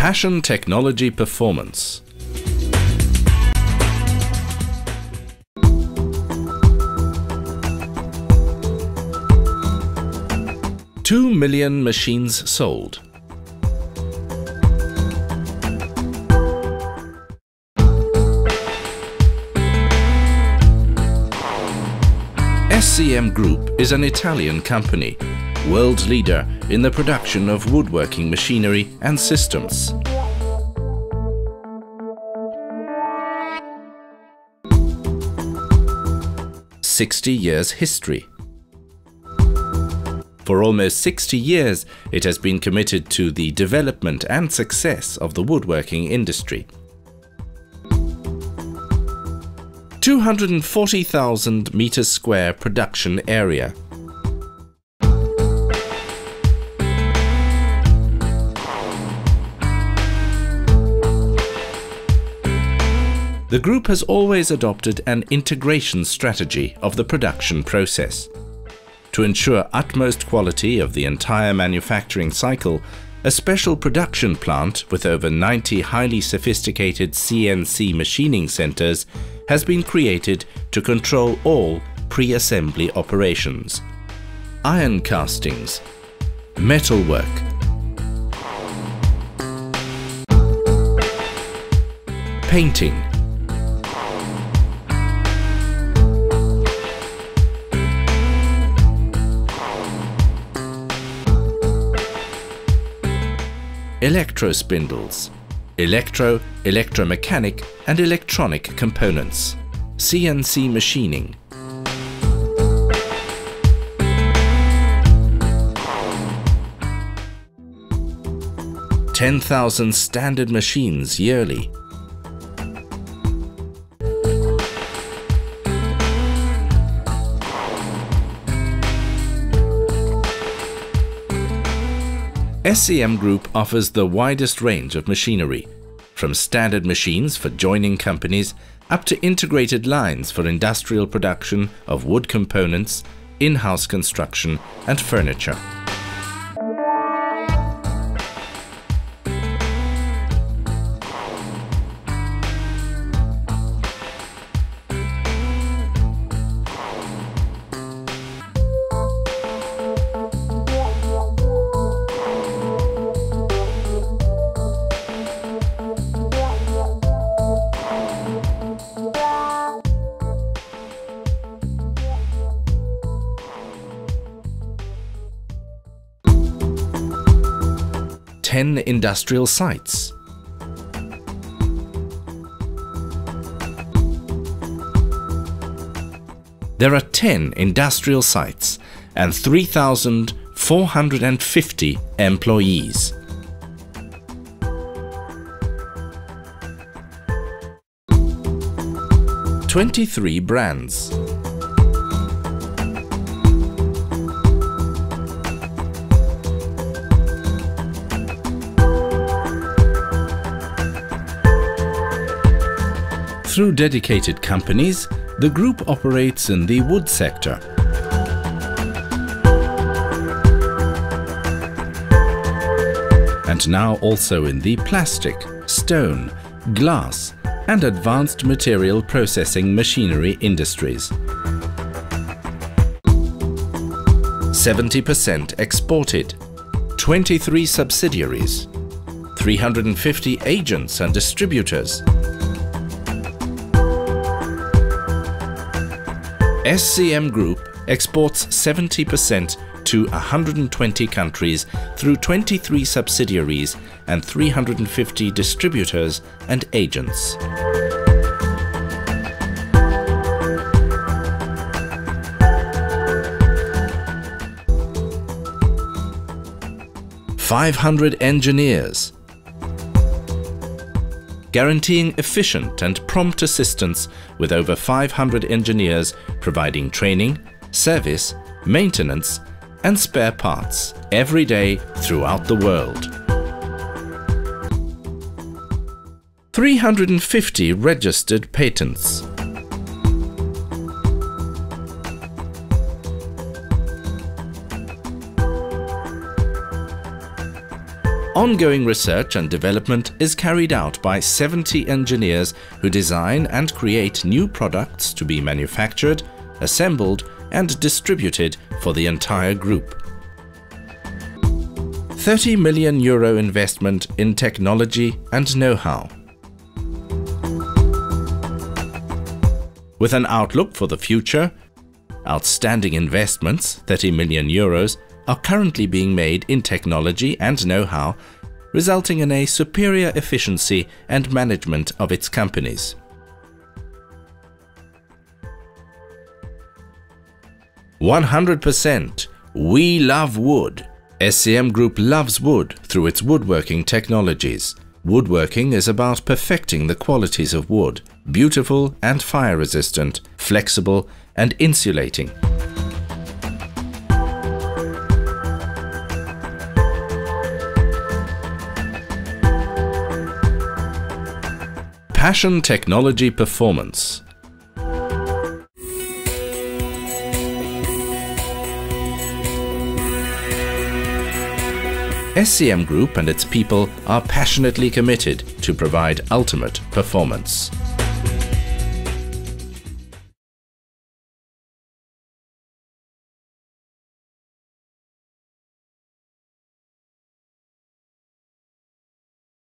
Passion Technology Performance. Two million machines sold. SCM Group is an Italian company, world leader in the production of woodworking machinery and systems. "60 years history. For almost 60 years, it has been committed to the development and success of the woodworking industry. 240,000 meters square production area. The group has always adopted an integration strategy of the production process. To ensure utmost quality of the entire manufacturing cycle, a special production plant with over 90 highly sophisticated CNC machining centers has been created to control all pre-assembly operations. Iron castings, metalwork, painting, electro spindles, electromechanic and electronic components, CNC machining, "10,000 standard machines yearly. SCM Group offers the widest range of machinery, from standard machines for joining companies up to integrated lines for industrial production of wood components, in-house construction and furniture. Ten industrial sites. There are 10 industrial sites and 3,450 employees. "23 brands. Through dedicated companies, the group operates in the wood sector. And now also in the plastic, stone, glass and advanced material processing machinery industries. 70% exported, 23 subsidiaries, 350 agents and distributors. SCM Group exports 70% to 120 countries through 23 subsidiaries and 350 distributors and agents. "500 engineers, guaranteeing efficient and prompt assistance with over 500 engineers providing training, service, maintenance and spare parts every day throughout the world. 350 registered patents. Ongoing research and development is carried out by 70 engineers who design and create new products to be manufactured, assembled and distributed for the entire group. €30 million investment in technology and know-how. With an outlook for the future, outstanding investments, €30 million, are currently being made in technology and know-how, resulting in a superior efficiency and management of its companies. "100%. We love wood." SCM Group loves wood through its woodworking technologies. Woodworking is about perfecting the qualities of wood, beautiful and fire-resistant, flexible and insulating. Passion Technology Performance. SCM Group and its people are passionately committed to provide ultimate performance.